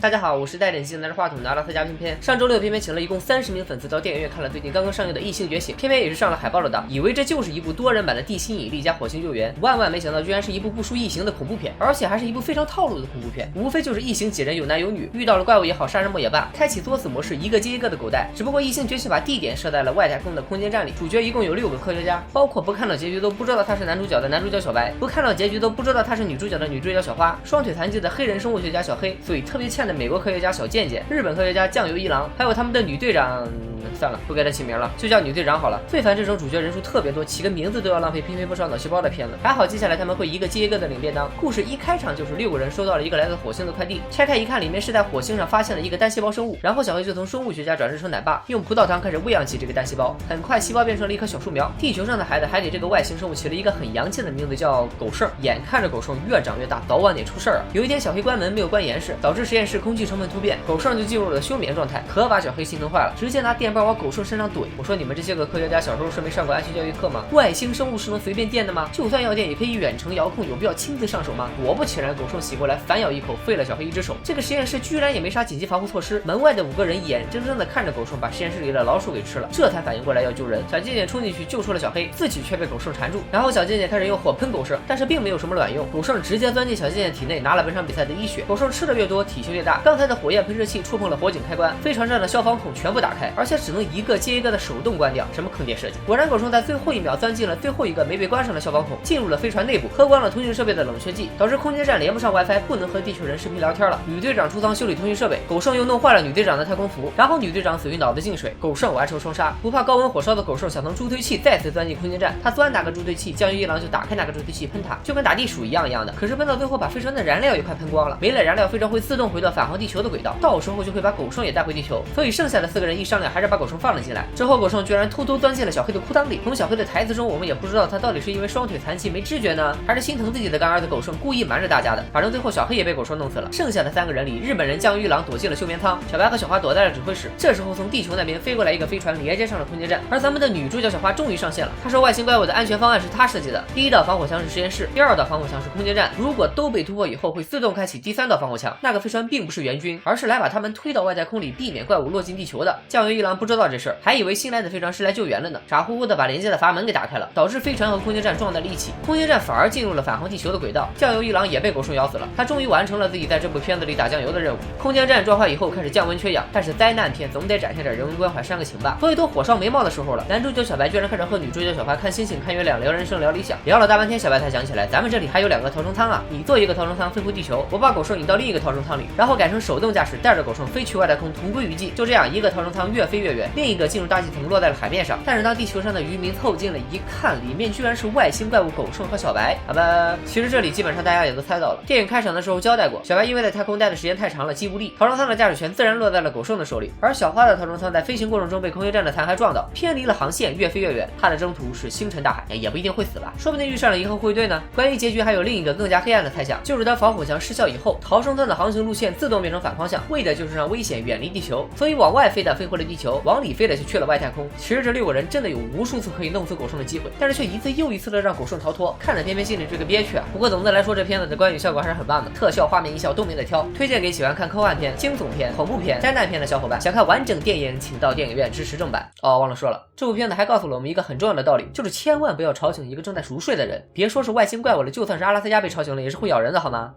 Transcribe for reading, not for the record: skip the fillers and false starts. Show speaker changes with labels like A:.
A: 大家好，我是带着镜拿着话筒的阿拉斯加偏偏。上周六，偏偏请了一共30名粉丝到电影院看了最近刚刚上映的《异星觉醒》，偏偏也是上了海报的当，以为这就是一部多人版的《地心引力》加《火星救援》，万没想到居然是一部不输异形的恐怖片，而且还是一部非常套路的恐怖片，无非就是异形几人有男有女，遇到了怪物也好，杀人魔也罢，开启作死模式，一个接一个的狗带。只不过《异星觉醒》把地点设在了外太空的空间站里，主角一共有6个科学家，包括不看到结局都不知道他是男主角的男主角小白，不看到结局都不知道他是女主角的女主角小花，双腿残疾的黑人生物学家小黑，所以特别欠的美国科学家小健健，日本科学家酱油一郎，还有他们的女队长。算了，不给他起名了，就叫女队长好了。最烦这种主角人数特别多，起个名字都要浪费偏偏不少脑细胞的片子。还好接下来他们会一个接一个的领便当。故事一开场就是6个人收到了一个来自火星的快递，拆开一看，里面是在火星上发现了一个单细胞生物。然后小黑就从生物学家转世成奶爸，用葡萄糖开始喂养起这个单细胞。很快细胞变成了一棵小树苗。地球上的孩子还给这个外星生物起了一个很洋气的名字，叫狗剩。眼看着狗剩越长越大，早晚得出事儿啊！有一天小黑关门没有关严实，导致实验室空气成分突变，狗剩就进入了休眠状态，可把小黑心疼坏了，直接拿电棒往狗剩身上怼。我说你们这些个科学家小时候是没上过安全教育课吗？外星生物是能随便电的吗？就算要电也可以远程遥控，有必要亲自上手吗？果不其然，狗剩洗过来反咬一口，废了小黑一只手。这个实验室居然也没啥紧急防护措施，门外的5个人眼睁睁的看着狗剩把实验室里的老鼠给吃了，这才反应过来要救人。小健健冲进去救出了小黑，自己却被狗剩缠住。然后小健健开始用火喷狗剩，但是并没有什么卵用，狗剩直接钻进小健健体内，拿了本场比赛的1血。狗剩吃的越多，体型越大。刚才的火焰喷射器触碰了火警开关，飞船上的消防孔全部打开，而且只能一个接一个的手动关掉，什么坑爹设计！果然狗剩在最后1秒钻进了最后一个没被关上的消防孔，进入了飞船内部，喝光了通讯设备的冷却剂，导致空间站连不上 WiFi， 不能和地球人视频聊天了。女队长出舱修理通讯设备，狗剩又弄坏了女队长的太空服，然后女队长死于脑子进水，狗剩完成双杀。不怕高温火烧的狗剩想从助推器再次钻进空间站，他钻哪个助推器，酱油一郎就打开哪个助推器喷他，就跟打地鼠一样的。可是喷到最后把飞船的燃料也快喷光了，没了燃料，飞船会自动回到返航地球的轨道，到时候就会把狗剩也带回地球。所以剩下的4个人一商量，还是把狗剩放了进来。之后狗剩居然偷偷钻进了小黑的裤裆里，从小黑的台词中我们也不知道他到底是因为双腿残疾没知觉呢，还是心疼自己的干儿子狗剩故意瞒着大家的。反正最后小黑也被狗剩弄死了。剩下的3个人里，日本人酱油一郎躲进了休眠舱，小白和小花躲在了指挥室。这时候从地球那边飞过来一个飞船，连接上了空间站，而咱们的女主角小花终于上线了。她说外星怪物的安全方案是她设计的，第1道防火墙是实验室，第2道防火墙是空间站，如果都被突破以后会自动开启第3道防火墙。那个飞船并不是援军，而是来把他们推到外太空里，避免怪物落进地球的。酱油一郎不知道这事儿，还以为新来的飞船是来救援了呢，傻乎乎的把连接的阀门给打开了，导致飞船和空间站撞在了一起，空间站反而进入了返航地球的轨道。酱油一郎也被狗剩咬死了，他终于完成了自己在这部片子里打酱油的任务。空间站撞坏以后开始降温缺氧，但是灾难片总得展现点人文关怀煽个情吧，所以都火烧眉毛的时候了，男主角小白居然开始和女主角小花看星星看月亮聊人生聊理想，聊了大半天小白才想起来咱们这里还有2个逃生舱啊，你坐一个逃生舱飞回地球，我把狗剩引到另一个逃生舱里，然后改成手动驾驶带着狗剩飞去外太空同归于尽。就这样一个逃生舱越飞越远，另一个进入大气层落在了海面上，但是当地球上的渔民凑近了一看，里面居然是外星怪物狗剩和小白。好吧，其实这里基本上大家也都猜到了，电影开场的时候交代过，小白因为在太空待的时间太长了，肌无力，逃生舱的驾驶权自然落在了狗剩的手里，而小花的逃生舱在飞行过程中被空间站的残骸撞到，偏离了航线，越飞越远，它的征途是星辰大海，也不一定会死吧，说不定遇上了银河护卫队呢。关于结局还有另一个更加黑暗的猜想，就是当防火墙失效以后，逃生舱的航行路线自动变成反方向，为的就是让危险远离地球，所以往外飞的飞回了地球，往里飞的就去了外太空。其实这6个人真的有无数次可以弄死狗剩的机会，但是却一次又一次的让狗剩逃脱，看着偏偏心里这个憋屈啊。不过总的来说，这片子的观影效果还是很棒的，特效、画面、音效都没得挑，推荐给喜欢看科幻片、惊悚片、恐怖片、灾难片的小伙伴。想看完整电影，请到电影院支持正版。哦，忘了说了，这部片子还告诉了我们一个很重要的道理，就是千万不要吵醒一个正在熟睡的人，别说是外星怪物了，就算是阿拉斯加被吵醒了，也是会咬人的好吗？